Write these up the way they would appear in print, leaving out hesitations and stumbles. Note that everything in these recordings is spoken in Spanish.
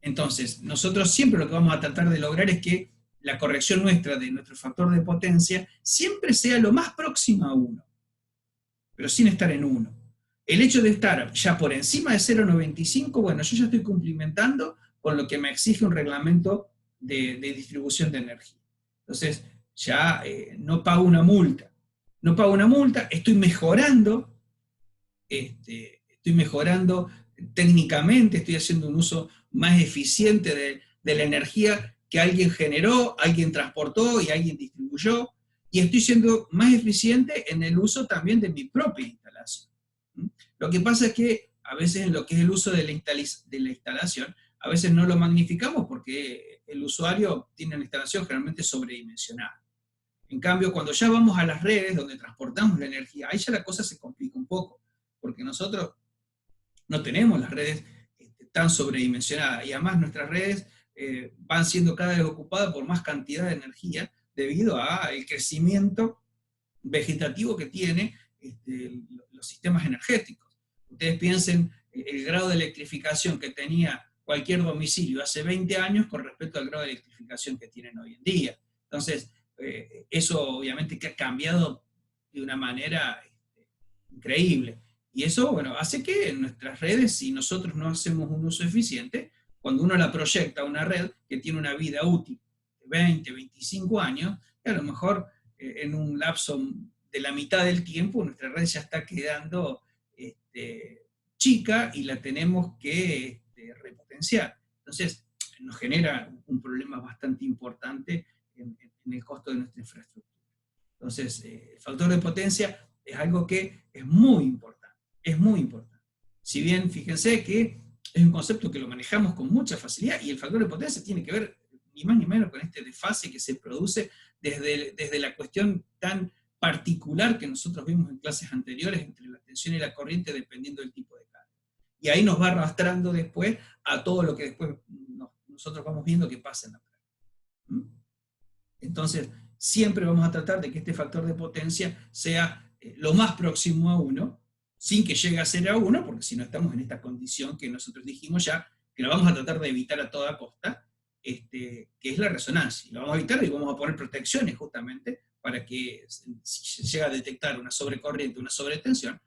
Entonces, nosotros siempre lo que vamos a tratar de lograr es que la corrección nuestra de nuestro factor de potencia siempre sea lo más próximo a 1, pero sin estar en 1. El hecho de estar ya por encima de 0,95, bueno, yo ya estoy cumplimentando con lo que me exige un reglamento de distribución de energía. Entonces, ya no pago una multa. No pago una multa, estoy mejorando técnicamente, estoy haciendo un uso más eficiente de la energía que alguien generó, alguien transportó y alguien distribuyó, y estoy siendo más eficiente en el uso también de mi propia instalación. Lo que pasa es que a veces en lo que es el uso de la instalación, a veces no lo magnificamos porque el usuario tiene una instalación generalmente sobredimensionada. En cambio, cuando ya vamos a las redes donde transportamos la energía, ahí ya la cosa se complica un poco, porque nosotros no tenemos las redes tan sobredimensionadas, y además nuestras redes van siendo cada vez ocupadas por más cantidad de energía debido al crecimiento vegetativo que tiene los sistemas energéticos. Ustedes piensen el grado de electrificación que tenía cualquier domicilio hace 20 años con respecto al grado de electrificación que tienen hoy en día. Entonces, eso obviamente que ha cambiado de una manera increíble. Y eso, bueno, hace que en nuestras redes, si nosotros no hacemos un uso eficiente, cuando uno la proyecta a una red que tiene una vida útil de 20, 25 años, a lo mejor en un lapso de la mitad del tiempo, nuestra red ya está quedando chica y la tenemos que repotenciar. Entonces, nos genera un problema bastante importante en el costo de nuestra infraestructura. Entonces, el factor de potencia es algo que es muy importante, es muy importante. Si bien, fíjense que es un concepto que lo manejamos con mucha facilidad, y el factor de potencia tiene que ver ni más ni menos con este desfase que se produce desde la cuestión tan particular que nosotros vimos en clases anteriores entre la tensión y la corriente dependiendo del tipo de carga. Y ahí nos va arrastrando después a todo lo que después nosotros vamos viendo que pasa en la práctica. Entonces, siempre vamos a tratar de que este factor de potencia sea lo más próximo a 1, sin que llegue a ser a 1, porque si no estamos en esta condición que nosotros dijimos ya, que la vamos a tratar de evitar a toda costa, que es la resonancia. Y lo vamos a evitar y vamos a poner protecciones justamente para que si se llega a detectar una sobrecorriente, una sobretensión,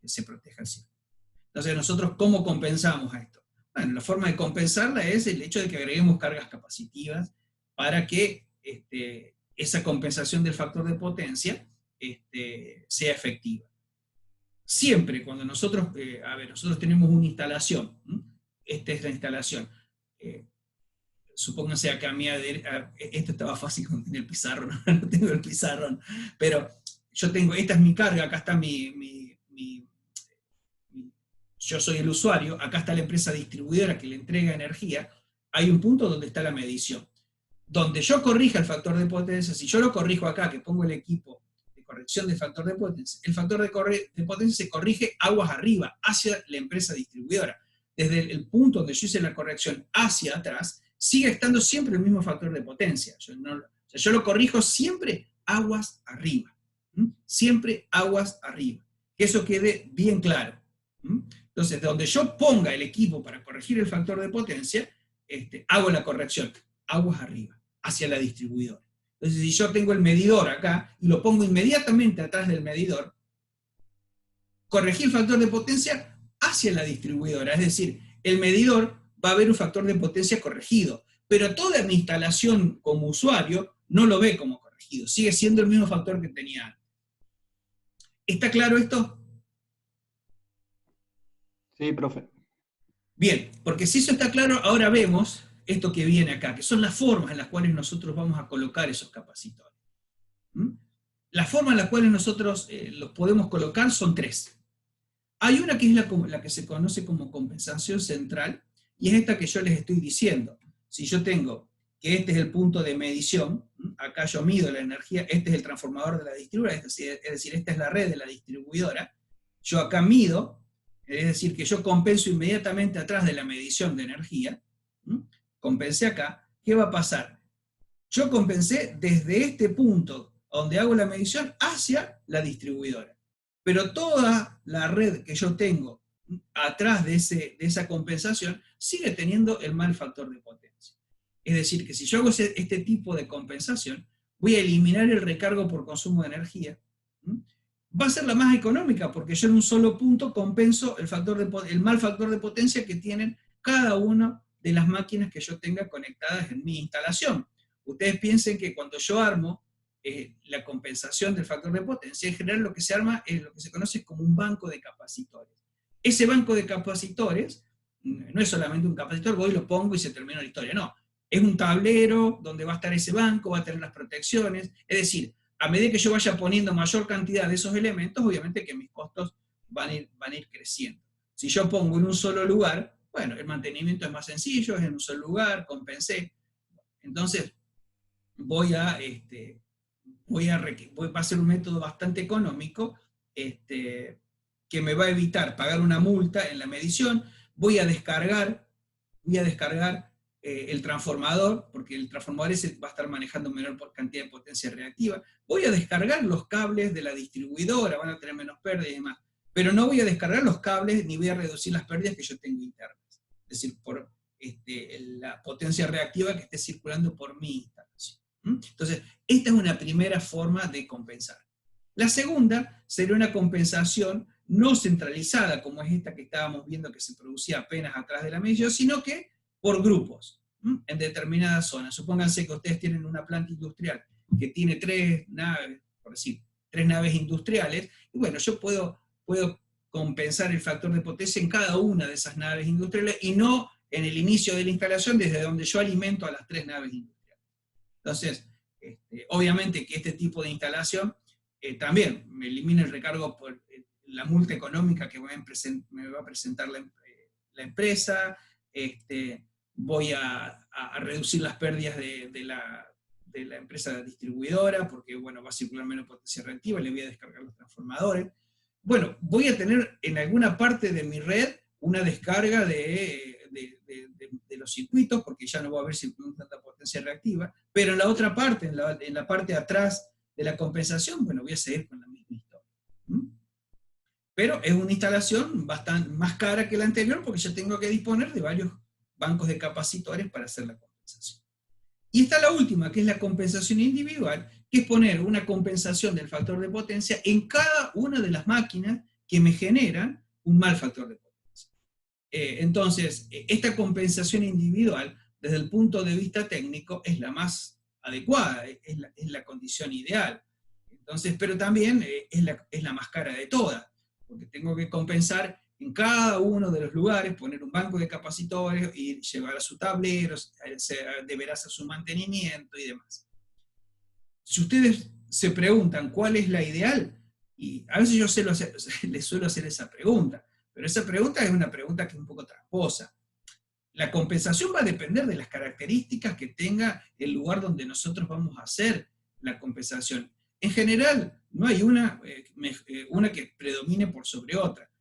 se proteja el circuito. Entonces, nosotros, ¿cómo compensamos a esto? Bueno, la forma de compensarla es el hecho de que agreguemos cargas capacitivas para que esa compensación del factor de potencia sea efectiva. Siempre cuando nosotros, nosotros tenemos una instalación, esta es la instalación, supónganse acá a mí, esto estaba fácil con el pizarrón, no tengo el pizarrón, pero yo tengo, esta es mi carga, acá está yo soy el usuario, acá está la empresa distribuidora que le entrega energía, hay un punto donde está la medición. Donde yo corrija el factor de potencia, si yo lo corrijo acá, que pongo el equipo de corrección del factor de potencia, el factor de potencia se corrige aguas arriba, hacia la empresa distribuidora. Desde el punto donde yo hice la corrección hacia atrás, sigue estando siempre el mismo factor de potencia. Yo lo corrijo siempre aguas arriba. Siempre aguas arriba. Que eso quede bien claro. Entonces, donde yo ponga el equipo para corregir el factor de potencia, hago la corrección, aguas arriba, hacia la distribuidora. Entonces, si yo tengo el medidor acá, y lo pongo inmediatamente atrás del medidor, corregí el factor de potencia hacia la distribuidora, es decir, el medidor va a ver un factor de potencia corregido, pero toda mi instalación como usuario no lo ve como corregido, sigue siendo el mismo factor que tenía antes. ¿Está claro esto? Sí, profe. Bien, porque si eso está claro, ahora vemos esto que viene acá, que son las formas en las cuales nosotros vamos a colocar esos capacitores. Las formas en las cuales nosotros los podemos colocar son 3. Hay una que es la que se conoce como compensación central, y es esta que yo les estoy diciendo. Si yo tengo que este es el punto de medición, acá yo mido la energía, este es el transformador de la distribuidora, es decir, esta es la red de la distribuidora, yo acá mido, es decir, que yo compenso inmediatamente atrás de la medición de energía, compensé acá, ¿qué va a pasar? Yo compensé desde este punto donde hago la medición hacia la distribuidora. Pero toda la red que yo tengo atrás de esa compensación, sigue teniendo el mal factor de potencia. Es decir, que si yo hago este tipo de compensación, voy a eliminar el recargo por consumo de energía. Va a ser la más económica, porque yo en un solo punto compenso el mal factor de potencia que tienen cada una de las máquinas que yo tenga conectadas en mi instalación. Ustedes piensen que cuando yo armo la compensación del factor de potencia, en general lo que se arma es lo que se conoce como un banco de capacitores. Ese banco de capacitores no es solamente un capacitor, voy y lo pongo y se termina la historia, no. Es un tablero donde va a estar ese banco, va a tener las protecciones, es decir, a medida que yo vaya poniendo mayor cantidad de esos elementos, obviamente que mis costos van a ir creciendo. Si yo pongo en un solo lugar, bueno, el mantenimiento es más sencillo, es en un solo lugar, compensé. Entonces, va a ser un método bastante económico, que me va a evitar pagar una multa en la medición. Voy a descargar el transformador, porque el transformador ese va a estar manejando menor cantidad de potencia reactiva. Voy a descargar los cables de la distribuidora, van a tener menos pérdidas y demás, pero no voy a descargar los cables ni voy a reducir las pérdidas que yo tengo internas. Es decir, por la potencia reactiva que esté circulando por mi instalación. Entonces, esta es una primera forma de compensar. La segunda sería una compensación no centralizada, como es esta que estábamos viendo que se producía apenas atrás de la medición, sino que por grupos, en determinadas zonas. Supónganse que ustedes tienen una planta industrial que tiene 3 naves, por decir, 3 naves industriales, y bueno, yo puedo compensar el factor de potencia en cada una de esas naves industriales y no en el inicio de la instalación desde donde yo alimento a las 3 naves industriales. Entonces, obviamente que este tipo de instalación también me elimina el recargo por la multa económica que me va a presentar la empresa, voy a reducir las pérdidas de la empresa distribuidora, porque bueno, va a circular menos potencia reactiva, le voy a descargar los transformadores. Bueno, voy a tener en alguna parte de mi red una descarga de los circuitos, porque ya no va a haber tanta potencia reactiva, pero en la otra parte, en la parte de atrás de la compensación, bueno, voy a seguir con la misma historia. Pero es una instalación bastante más cara que la anterior, porque yo tengo que disponer de varios bancos de capacitores para hacer la compensación. Y está la última, que es la compensación individual, que es poner una compensación del factor de potencia en cada una de las máquinas que me generan un mal factor de potencia. Entonces, esta compensación individual, desde el punto de vista técnico, es la más adecuada, es la condición ideal. Entonces, pero también es la más cara de todas, porque tengo que compensar en cada uno de los lugares, poner un banco de capacitores y llevar a su tablero, deberá hacer su mantenimiento y demás. Si ustedes se preguntan cuál es la ideal, y a veces yo les suelo hacer esa pregunta, pero esa pregunta es una pregunta que es un poco tramposa. La compensación va a depender de las características que tenga el lugar donde nosotros vamos a hacer la compensación. En general, no hay una que predomine por sobre otra.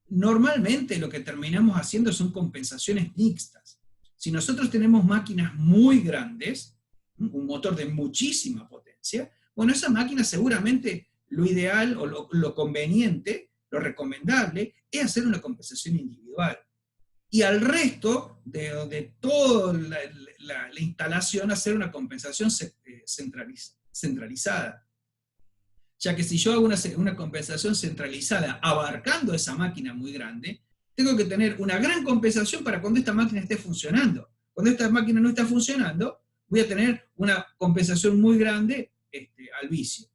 Normalmente lo que terminamos haciendo son compensaciones mixtas. Si nosotros tenemos máquinas muy grandes, un motor de muchísima potencia, bueno, esa máquina seguramente lo ideal o lo conveniente, lo recomendable, es hacer una compensación individual. Y al resto de toda la instalación hacer una compensación centralizada. Ya que si yo hago una compensación centralizada abarcando esa máquina muy grande, tengo que tener una gran compensación para cuando esta máquina esté funcionando. Cuando esta máquina no está funcionando, voy a tener una compensación muy grande al vicio.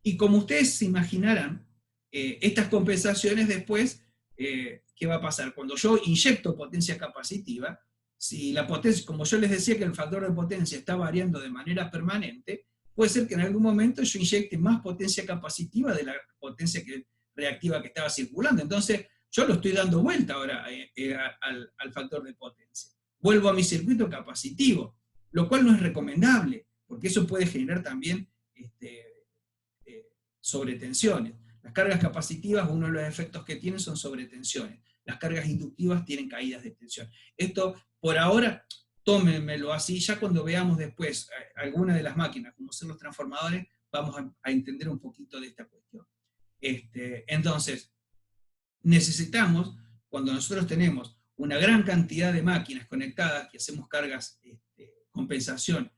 Y como ustedes se imaginarán, estas compensaciones después, ¿qué va a pasar? Cuando yo inyecto potencia capacitiva, si la potencia, como yo les decía que el factor de potencia está variando de manera permanente, puede ser que en algún momento yo inyecte más potencia capacitiva de la potencia reactiva que estaba circulando. Entonces, yo lo estoy dando vuelta ahora al factor de potencia. Vuelvo a mi circuito capacitivo, lo cual no es recomendable, porque eso puede generar también sobretensiones. Las cargas capacitivas, uno de los efectos que tienen son sobretensiones. Las cargas inductivas tienen caídas de tensión. Esto, por ahora, tómenmelo así, ya cuando veamos después alguna de las máquinas, como son los transformadores, vamos a entender un poquito de esta cuestión. Entonces, necesitamos, cuando nosotros tenemos una gran cantidad de máquinas conectadas, que hacemos cargas, compensación,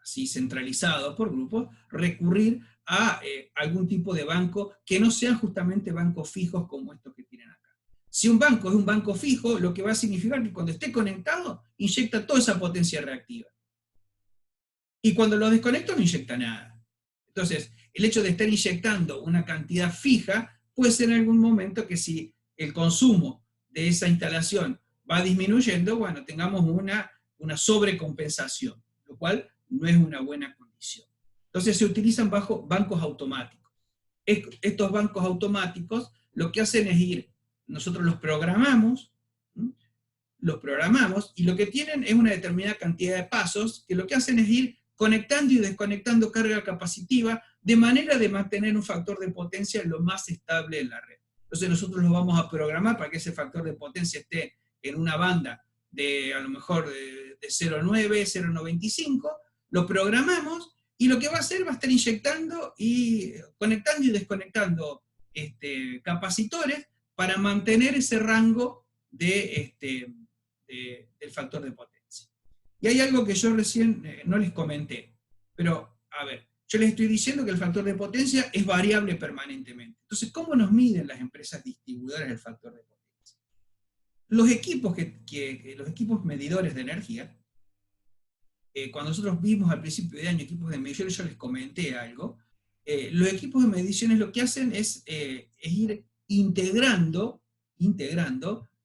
así centralizado por grupos, recurrir a algún tipo de banco que no sean justamente bancos fijos como estos que tienen acá. Si un banco es un banco fijo, lo que va a significar que cuando esté conectado, inyecta toda esa potencia reactiva. Y cuando lo desconecto, no inyecta nada. Entonces, el hecho de estar inyectando una cantidad fija, puede ser en algún momento que si el consumo de esa instalación va disminuyendo, bueno, tengamos una sobrecompensación, lo cual no es una buena condición. Entonces se utilizan bancos automáticos. Estos bancos automáticos lo que hacen es nosotros los programamos, y lo que tienen es una determinada cantidad de pasos, que lo que hacen es ir conectando y desconectando carga capacitiva, de manera de mantener un factor de potencia lo más estable en la red. Entonces nosotros lo vamos a programar para que ese factor de potencia esté en una banda de a lo mejor de 0,9, 0,95, lo programamos, y lo que va a hacer va a estar inyectando y conectando y desconectando capacitores para mantener ese rango del factor de potencia. Y hay algo que yo recién no les comenté, pero a ver, yo les estoy diciendo que el factor de potencia es variable permanentemente. Entonces, ¿cómo nos miden las empresas distribuidoras el factor de potencia? Los equipos, los equipos medidores de energía, cuando nosotros vimos al principio de año equipos de medición, yo les comenté algo, los equipos de mediciones lo que hacen es ir integrando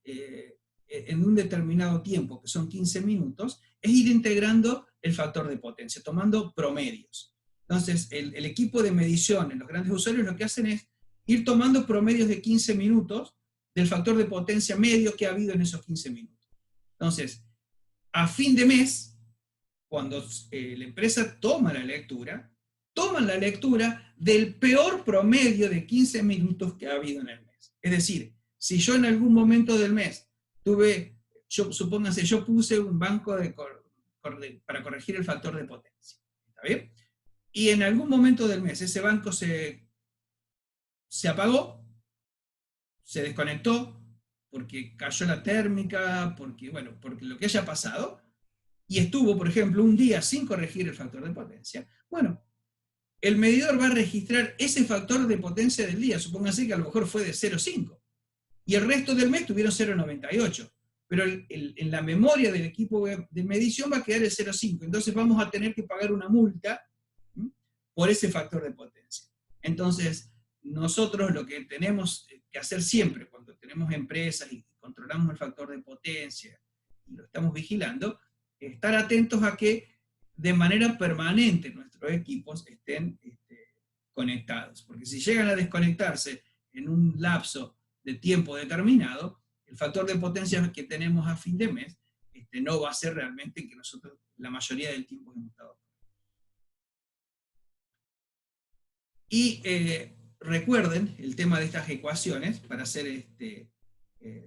en un determinado tiempo, que son 15 minutos, es ir integrando el factor de potencia, tomando promedios. Entonces, el equipo de medición en los grandes usuarios lo que hacen es ir tomando promedios de 15 minutos del factor de potencia medio que ha habido en esos 15 minutos. Entonces, a fin de mes, cuando la empresa toma la lectura, toman la lectura del peor promedio de 15 minutos que ha habido en el mes. Es decir, si yo en algún momento del mes supónganse, yo puse un banco para corregir el factor de potencia, ¿está bien? Y en algún momento del mes ese banco se apagó, se desconectó, porque cayó la térmica, porque lo que haya pasado, y estuvo, por ejemplo, un día sin corregir el factor de potencia, bueno, el medidor va a registrar ese factor de potencia del día, supónganse que a lo mejor fue de 0,5, y el resto del mes tuvieron 0,98, pero en la memoria del equipo de medición va a quedar el 0,5, entonces vamos a tener que pagar una multa por ese factor de potencia. Entonces, nosotros lo que tenemos que hacer siempre, cuando tenemos empresas y controlamos el factor de potencia, y lo estamos vigilando, estar atentos a que de manera permanente nuestros equipos estén conectados, porque si llegan a desconectarse en un lapso de tiempo determinado, el factor de potencia que tenemos a fin de mes no va a ser realmente que nosotros la mayoría del tiempo hemos estado. Y recuerden el tema de estas ecuaciones para hacer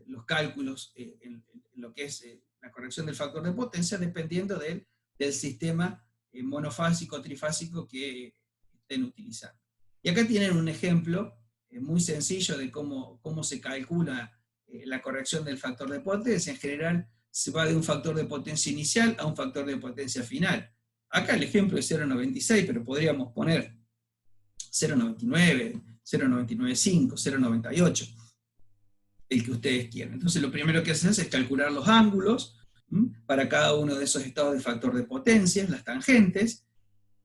los cálculos en lo que es la corrección del factor de potencia, dependiendo del sistema monofásico, trifásico que estén utilizando. Y acá tienen un ejemplo muy sencillo de cómo se calcula la corrección del factor de potencia. En general se va de un factor de potencia inicial a un factor de potencia final. Acá el ejemplo es 0,96, pero podríamos poner 0,99, 0,995, 0,98, el que ustedes quieran. Entonces lo primero que hacen es calcular los ángulos para cada uno de esos estados de factor de potencia, las tangentes,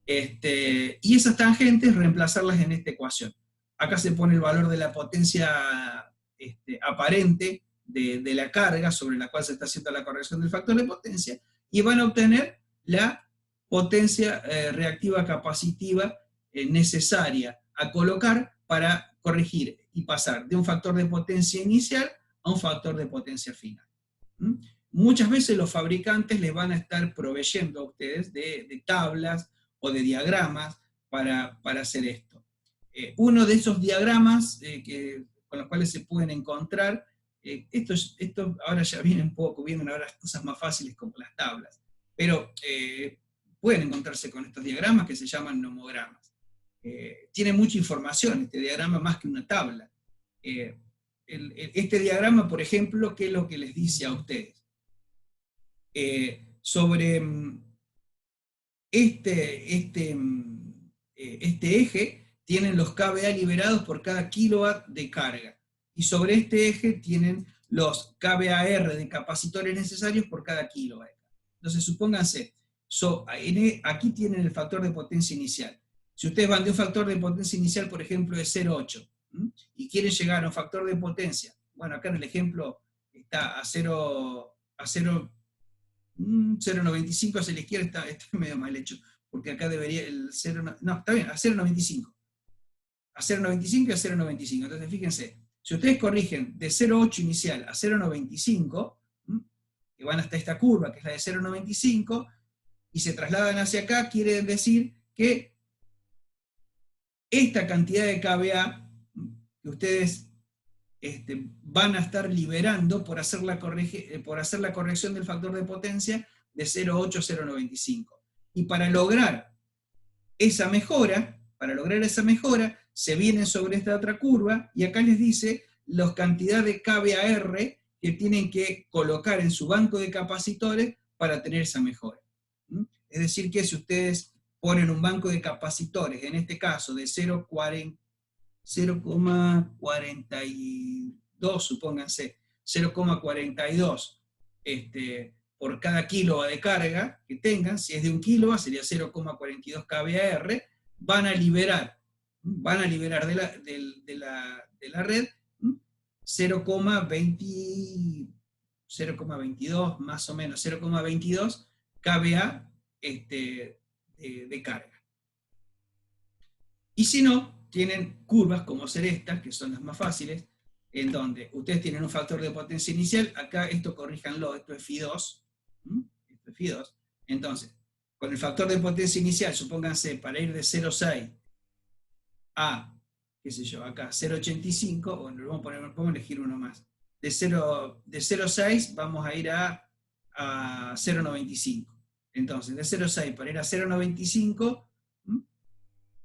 y esas tangentes reemplazarlas en esta ecuación. Acá se pone el valor de la potencia aparente de la carga sobre la cual se está haciendo la corrección del factor de potencia, y van a obtener la potencia reactiva capacitiva necesaria a colocar para corregir y pasar de un factor de potencia inicial a un factor de potencia final. Muchas veces los fabricantes les van a estar proveyendo a ustedes de tablas o de diagramas para hacer esto. Uno de esos diagramas con los cuales se pueden encontrar, esto ahora ya vienen ahora las cosas más fáciles como las tablas, pero pueden encontrarse con estos diagramas que se llaman nomogramas. Tiene mucha información este diagrama más que una tabla. este diagrama, por ejemplo, ¿qué es lo que les dice a ustedes? Sobre este eje, tienen los kVA liberados por cada kilowatt de carga. Y sobre este eje tienen los kVAR de capacitores necesarios por cada kilowatt. Entonces, supónganse, aquí tienen el factor de potencia inicial. Si ustedes van de un factor de potencia inicial, por ejemplo, de 0,8, y quieren llegar a un factor de potencia, bueno, acá en el ejemplo está a 0,95 hacia la izquierda, está medio mal hecho, porque acá debería el 0, no, está bien, a 0,95. A 0,95 y a 0,95. Entonces, fíjense, si ustedes corrigen de 0,8 inicial a 0,95, que van hasta esta curva, que es la de 0,95, y se trasladan hacia acá, quiere decir que esta cantidad de kVA que ustedes van a estar liberando por hacer la corrección del factor de potencia de 0,8 a 0,95. Y para lograr esa mejora, se vienen sobre esta otra curva, y acá les dice la cantidad de kVAR que tienen que colocar en su banco de capacitores para tener esa mejora. Es decir, que si ustedes ponen un banco de capacitores, en este caso de 0,42, supónganse, 0,42 por cada kilowatt de carga que tengan, si es de 1 kilowatt sería 0,42 kVAR, van a liberar de la red 0,22, más o menos, 0,22 kVA de carga. Y si no, tienen curvas como ser estas, que son las más fáciles, en donde ustedes tienen un factor de potencia inicial, acá esto corríjanlo, esto es Φ2, esto es Φ2, entonces, con el factor de potencia inicial, supónganse, para ir de 0,6 a, qué sé yo, acá 0,85, bueno, vamos a elegir uno más, de 0,6 vamos a ir a 0,95. Entonces, de 0,6 para ir a 0,95,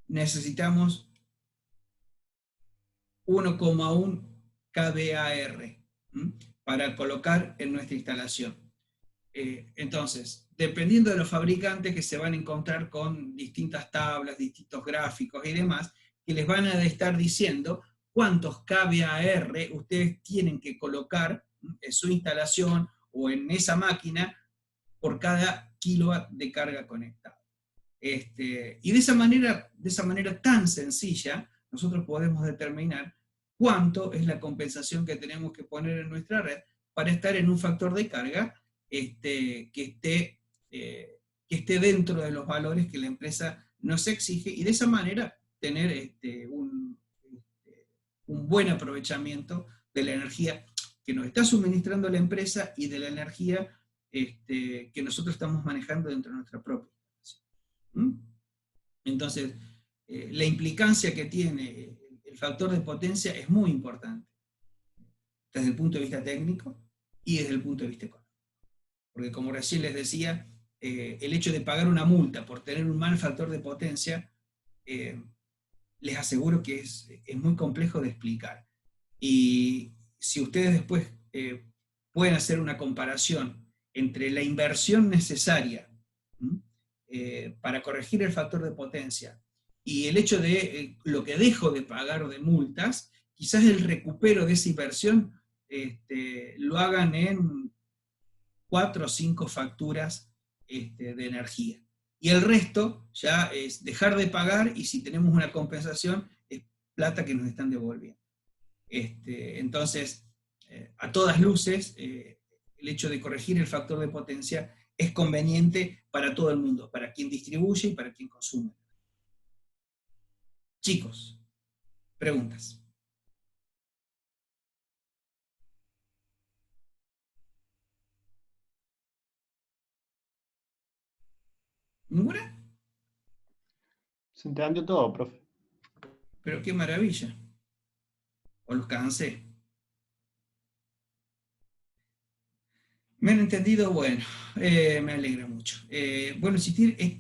necesitamos 1,1 kVAR para colocar en nuestra instalación. Entonces, dependiendo de los fabricantes, que se van a encontrar con distintas tablas, distintos gráficos y demás, que les van a estar diciendo cuántos kVAR ustedes tienen que colocar en su instalación o en esa máquina por cada kilowatt de carga conectada. Y de esa manera tan sencilla, nosotros podemos determinar cuánto es la compensación que tenemos que poner en nuestra red para estar en un factor de carga que esté dentro de los valores que la empresa nos exige, y de esa manera tener un buen aprovechamiento de la energía que nos está suministrando la empresa y de la energía que nosotros estamos manejando dentro de nuestra propia instalación. Entonces, la implicancia que tiene el factor de potencia es muy importante, desde el punto de vista técnico y desde el punto de vista económico. Porque como recién les decía, el hecho de pagar una multa por tener un mal factor de potencia, les aseguro que es muy complejo de explicar. Y si ustedes después pueden hacer una comparación entre la inversión necesaria para corregir el factor de potencia y el hecho de lo que dejo de pagar de multas, quizás el recupero de esa inversión lo hagan en 4 o 5 facturas de energía. Y el resto ya es dejar de pagar, y si tenemos una compensación, es plata que nos están devolviendo. Entonces, a todas luces, el hecho de corregir el factor de potencia es conveniente para todo el mundo, para quien distribuye y para quien consume. Chicos, preguntas. ¿Ninguna? Se entendió todo, profe. Pero qué maravilla. O los cansé. ¿Me han entendido? Bueno, me alegra mucho. Bueno,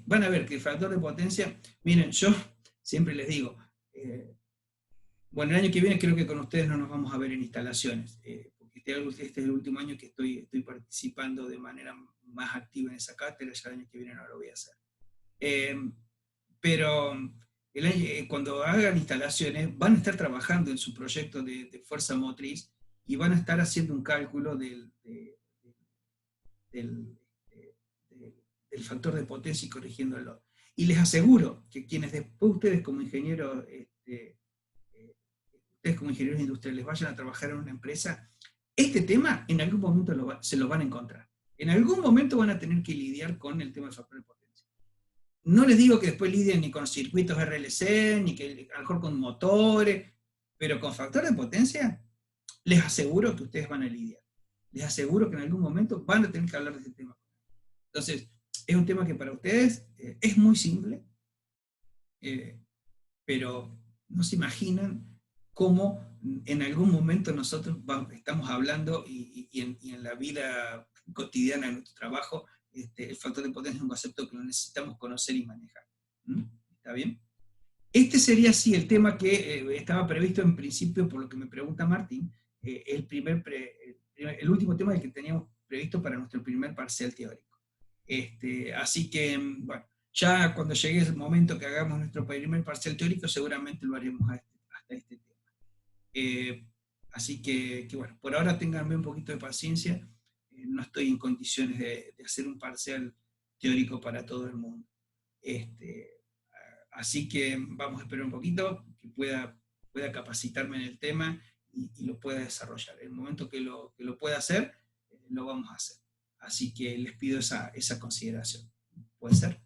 van a ver que el factor de potencia, miren, yo siempre les digo, Bueno, el año que viene creo que con ustedes no nos vamos a ver en instalaciones, porque este es el último año que estoy participando de manera más activa en esa cátedra, ya el año que viene no lo voy a hacer. Pero cuando hagan instalaciones, van a estar trabajando en su proyecto de fuerza motriz y van a estar haciendo un cálculo del factor de potencia y corrigiéndolo. Y les aseguro que quienes después ustedes como ingenieros, ustedes como ingenieros industriales vayan a trabajar en una empresa, este tema en algún momento se lo van a encontrar. En algún momento van a tener que lidiar con el tema del factor de potencia. No les digo que después lidien ni con circuitos RLC, ni que a lo mejor con motores, pero con factor de potencia, les aseguro que ustedes van a lidiar. Les aseguro que en algún momento van a tener que hablar de ese tema. Entonces, es un tema que para ustedes es muy simple, pero no se imaginan cómo en algún momento nosotros estamos hablando y en la vida cotidiana de nuestro trabajo, el factor de potencia es un concepto que lo necesitamos conocer y manejar. ¿Está bien? Este sería, sí, el tema que estaba previsto en principio, por lo que me pregunta Martín, el último tema del que teníamos previsto para nuestro primer parcial teórico. Así que, bueno, ya cuando llegue el momento que hagamos nuestro primer parcial teórico, seguramente lo haremos hasta este tema. Así que, bueno, por ahora ténganme un poquito de paciencia, no estoy en condiciones de hacer un parcial teórico para todo el mundo. Así que vamos a esperar un poquito, que pueda capacitarme en el tema y lo pueda desarrollar. En el momento que lo pueda hacer, lo vamos a hacer. Así que les pido esa consideración. ¿Puede ser?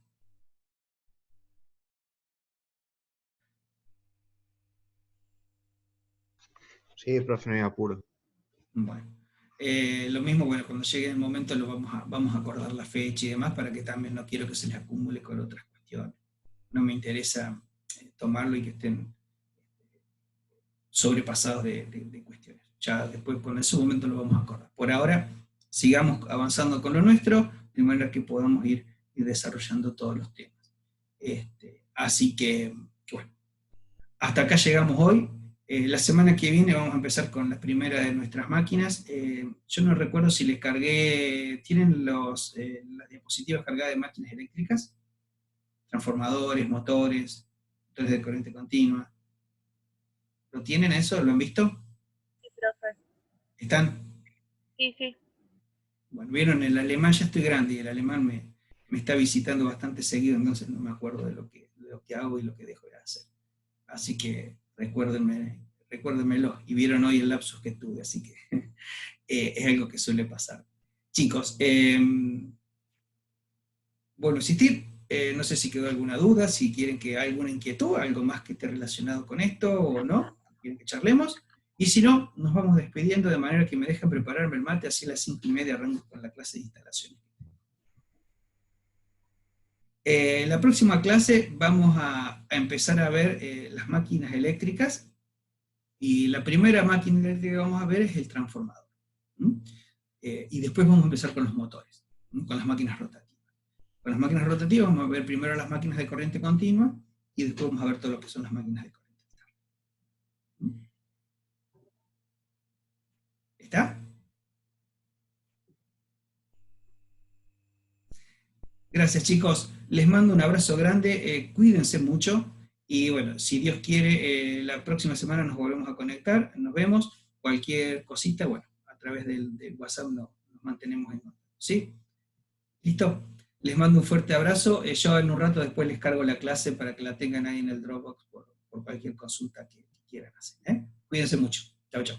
Sí, profe, no hay apuro. Bueno. Lo mismo, bueno, cuando llegue el momento vamos a acordar la fecha y demás, para que también no quiero que se les acumule con otras cuestiones. No me interesa tomarlo y que estén sobrepasados de cuestiones. Ya después, con ese momento lo vamos a acordar. Por ahora, sigamos avanzando con lo nuestro, de manera que podamos ir desarrollando todos los temas. Así que, bueno, hasta acá llegamos hoy. La semana que viene vamos a empezar con la primera de nuestras máquinas. Yo no recuerdo si les cargué, ¿tienen las diapositivas cargadas de máquinas eléctricas? Transformadores, motores de corriente continua. ¿Lo tienen eso? ¿Lo han visto? Sí, profe. ¿Están? Sí, sí. Bueno, vieron, el alemán ya estoy grande y el alemán me está visitando bastante seguido, entonces no me acuerdo de lo que hago y lo que dejo de hacer. Así que recuérdenmelo. Y vieron hoy el lapsus que tuve, así que es algo que suele pasar. Chicos, vuelvo a insistir, no sé si quedó alguna duda, si quieren que haya alguna inquietud, algo más que esté relacionado con esto o no, quieren que charlemos. Y si no, nos vamos despidiendo de manera que me dejen prepararme el mate, así a las 5:30 arranco con la clase de instalaciones. La próxima clase vamos a empezar a ver las máquinas eléctricas, y la primera máquina eléctrica que vamos a ver es el transformador. Y después vamos a empezar con los motores, con las máquinas rotativas. Con las máquinas rotativas vamos a ver primero las máquinas de corriente continua, y después vamos a ver todo lo que son las máquinas de corriente alterna. ¿Está? Gracias, chicos. Les mando un abrazo grande, cuídense mucho, y bueno, si Dios quiere, la próxima semana nos volvemos a conectar, nos vemos. Cualquier cosita, bueno, a través del WhatsApp nos mantenemos en contacto. ¿Sí? ¿Listo? Les mando un fuerte abrazo. Yo en un rato después les cargo la clase para que la tengan ahí en el Dropbox por cualquier consulta que quieran hacer. Cuídense mucho. Chao, chao.